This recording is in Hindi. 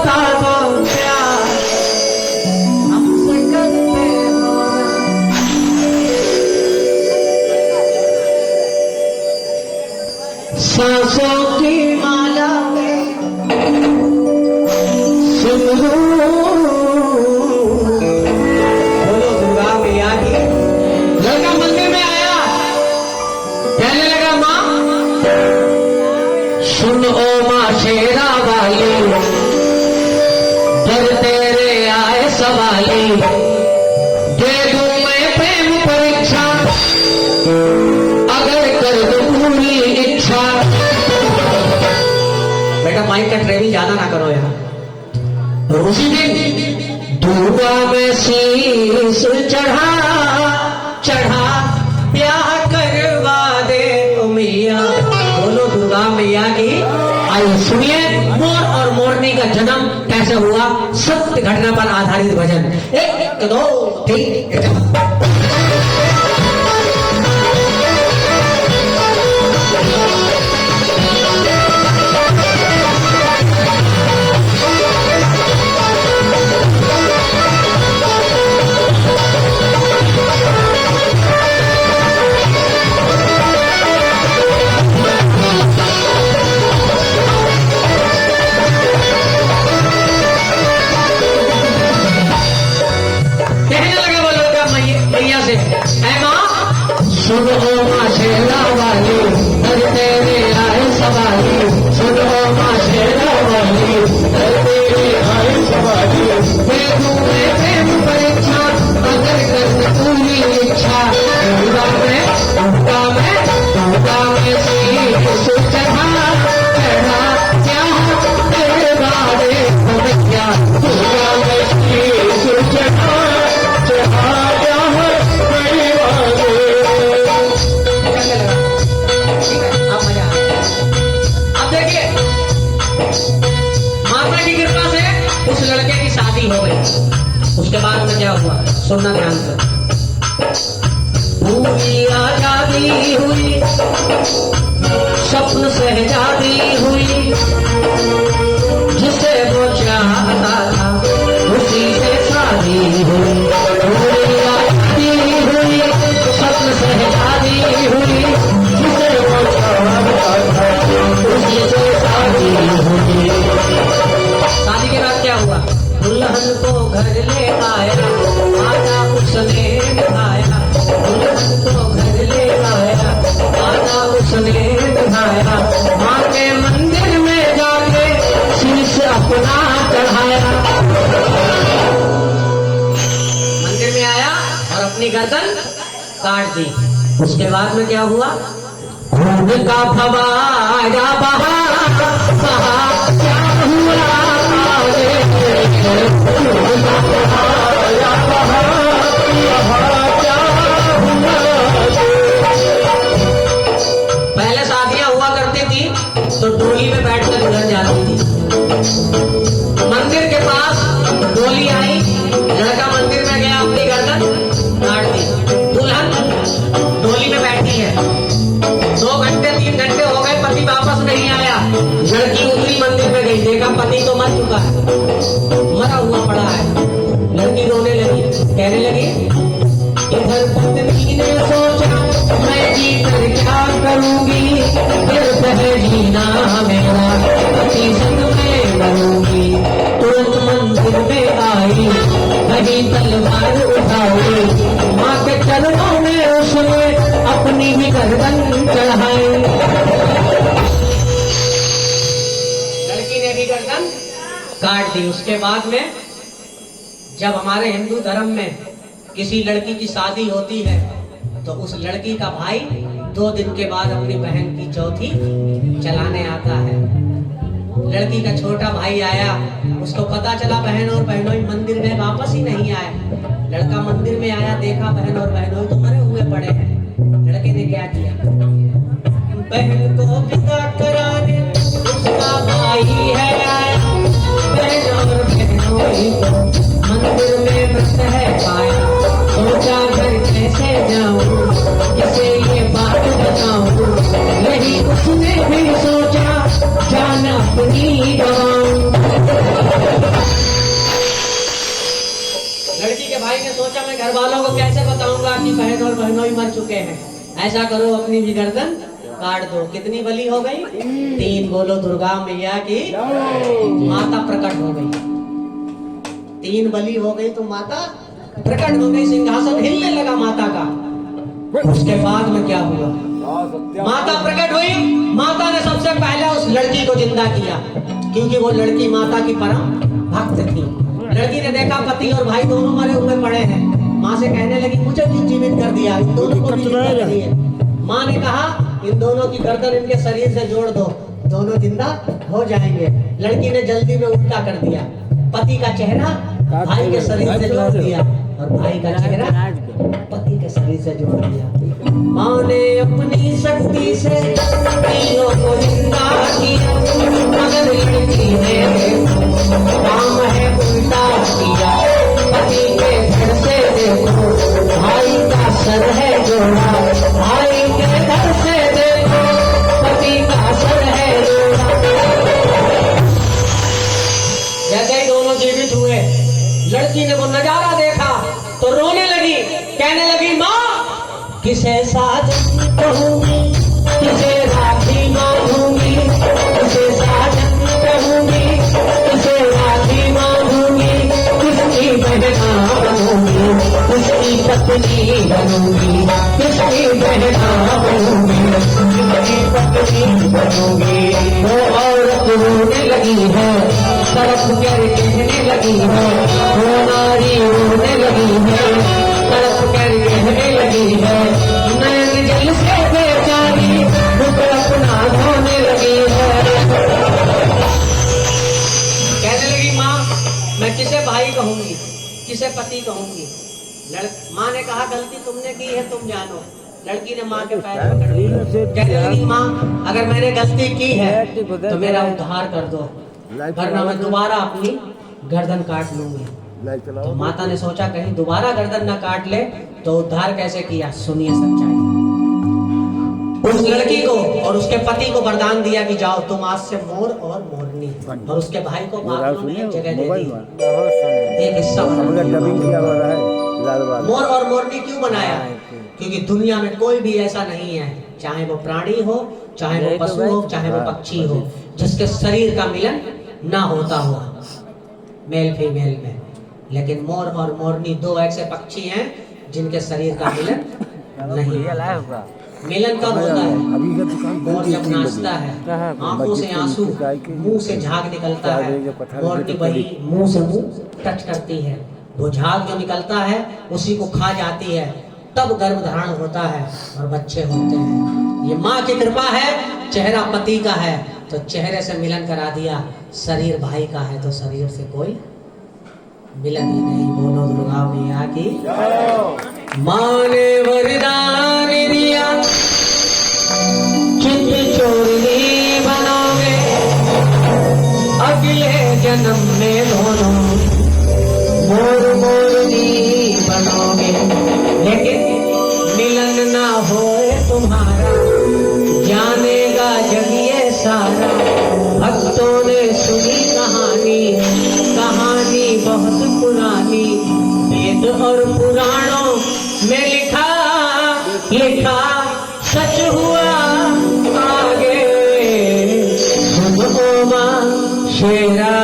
बता दो प्यार हमसे करते हो सांसों की माला सिमरू बोलो दुर्गा मैया की। लड़का मंदिर में आया, कहने लगा माँ सुन ओ माँ शेरा वाली, दर तेरे आए सवाली, दे दूं मैं प्रेम परीक्षा, अगर कर दूं पूरी इच्छा। बेटा माइक का ट्रेवल ज्यादा ना करो यार। उसी दिन दुर्गा में शीश चढ़ा चढ़ा ब्याह करवा दे मैया। बोलो दुर्गा मैया की। आइए सुनिए मोर और मोरनी का जन्म कैसे हुआ, सत्य घटना पर आधारित भजन। 1 2 3 सुनो माँ शेरा वाली, दर तेरे आए सवाली, सुनो माँ शेरा वाली, दर तेरे आए सवाली, दे दूं मैं प्रेम परीक्षा, अगर कर पूरी इच्छा। दुर्गा में शीश चढ़ा चढ़ा क्या तेरे बारे क्या। दुर्गा में शीश चढ़ा चढ़ा क्या तेरे बारे। देखिए माता की कृपा से उस लड़के की शादी हो गई। उसके बाद में क्या हुआ सुनना ध्यान से। पूरी आजादी हुई, स्वप्न सहजादी हुई, जिसे वो चाहता था उसी से शादी हुई। पूरी आजादी हुई, स्वप्न सहजादी हुई, जिसे वो चाहता था उसी से शादी हुई। शादी के बाद क्या हुआ, दुल्हन को घर ले आया, आजा उसने दिखाया। दुल्हन को घर ले आया, आजा उसने दिखाया। माँ के मंदिर में जाके शीश अपना चढ़ाया। मंदिर में आया और अपनी गर्दन काट दी। उसके बाद में क्या हुआ, खून का फवारा बहा बहा, क्या हुआ आगे। खून का फवारा बहा बहा, क्या हुआ आगे। पहले शादियां हुआ करती थी तो डोली में बैठकर दुल्हन जाती थी। मंदिर के पास डोली आई, लड़का मंदिर में गया, अपनी गर्दन काट दी। दुल्हन डोली में बैठी है, 2 घंटे 3 घंटे हो गए, पति वापस नहीं आया। लड़की उतरी मंदिर में गई, देखा पति तो मर चुका है, मरा हुआ पड़ा है। लड़की रोने लगी, कहने लगी इधर पत्नी ने सोचा मैं जीकर क्या करूंगी, फिर पहले जीना मेरा पति संग में मरूंगी। तुरंत मंदिर में आई, वही तलवार उठाई, माँ के चरणों में उसने अपनी भी गर्दन चढ़ाई। लड़की ने भी गर्दन काट दी। उसके बाद में जब हमारे हिंदू धर्म में किसी लड़की की शादी होती है तो उस लड़की का भाई 2 दिन के बाद अपनी बहन की चौथी चलाने आता है। लड़की का छोटा भाई आया, उसको पता चला बहन और बहनोई मंदिर में वापस ही नहीं आए। लड़का मंदिर में आया, देखा बहन और बहनोई तो मरे हुए पड़े हैं। लड़के ने क्या किया, बहन को विदा कराने उसका भाई है आया, बहन और बहनोई को मंदिर में मत है पाया। सोचा घर कैसे जाऊं, किसे ये बात बताऊं, नहीं उसने भी सोचा जान अपनी गवाऊं। दोनों ही मर चुके हैं, ऐसा करो अपनी भी गर्दन काट दो। कितनी बलि हो गई? 3। बोलो दुर्गा मैया की। माता प्रकट हो गई, 3 बलि हो गई तो माता प्रकट हो गई, सिंहासन हिलने लगा माता का। उसके बाद में क्या हुआ? माता प्रकट हुई, माता ने सबसे पहले उस लड़की को जिंदा किया, क्योंकि वो लड़की माता की परम भक्त थी। लड़की ने देखा पति और भाई दोनों मरे हुए पड़े हैं, माँ से कहने लगी मुझे क्यों जीवित कर दिया, इन दोनों को भी जिंदा कर दिया। माँ ने कहा इन दोनों की गर्दन इनके शरीर से जोड़ दो, दोनों जिंदा हो जाएंगे। लड़की ने जल्दी में उल्टा कर दिया, पति का चेहरा भाई के शरीर से जोड़ दिया और भाई का चेहरा पति के शरीर से जोड़ दिया। माँ ने अपनी शक्ति से तीनों को जिंदा किया, मगर लड़की ने काम है उल्टा किया। पति के घर से देखो भाई का सर है जोड़ा, भाई के घर से देखो पति का सर है जोड़ा। जैसे ही दोनों जीवित हुए, लड़की ने वो नजारा देखा तो रोने लगी, कहने लगी माँ किसे साजन कहूंगी, किसे राखी मांगूंगी, किसे साजन कहूंगी, किसे राखी मांगूंगी, किसकी बहना बनूंगी, किसकी पत्नी बनूंगी, किसकी बहना बनूंगी, किसकी पत्नी बनूंगी। वो औरत रोने लगी है, तरफ कर कहने लगी है, वो नारी रोने लगी है, तरफ कर कहने लगी है, नैन जल से बेचारी दुख अपना धोने लगी है। कहने लगी माँ मैं किसे भाई कहूंगी, किसे पति कहूंगी। माँ ने कहा गलती तुमने की है, तुम जानो। लड़की ने माँ के पैर पकड़ लिए, कहने लगी माँ अगर मैंने गलती की है तो मेरा उद्धार कर दो, वरना मैं दोबारा अपनी गर्दन काट लूंगी। तो माता ने सोचा कहीं दोबारा गर्दन न काट ले तो उद्धार कैसे किया। सुनिए सच्चाई। उस लड़की को और उसके पति को वरदान दिया कि जाओ तुम आज से मोर और मोरनी, और उसके भाई को बाथरूम में एक जगह दे दी। एक हिस्सा मोर और मोरनी क्यों बनाया? क्योंकि दुनिया में कोई भी ऐसा नहीं है, चाहे वो प्राणी हो, चाहे वो पशु हो, चाहे वो पक्षी हो, जिसके शरीर का मिलन ना होता हो मेल फीमेल में। लेकिन मोर और मोरनी 2 ऐसे पक्षी हैं जिनके शरीर का मिलन नहीं। मिलन कब होता है? मोर जब नाचता है, आंखों से आंसू, मुंह से झाग निकलता है, मोर की बही मुंह से मुंह टच करती है, वो झाग जो निकलता है उसी को खा जाती है, तब गर्भ धारण होता है और बच्चे होते हैं। ये माँ की कृपा है, चेहरा पति का है तो चेहरे से मिलन करा दिया, शरीर भाई का है तो शरीर से कोई मिलन ही नहीं। बोलो दुर्गा मैया की। माँ ने वरदान दिया चित चोरी बनाओगे, अगले जन्म में दोनों मोर मोरनी बनोगे, लेकिन मिलन ना होए तुम्हारा जानेगा जग ये सारा। भक्तों ने सुनी कहानी, कहानी बहुत पुरानी, वेद और पुराणों में लिखा लिखा सच हुआ आगे। सुनो माँ शेरा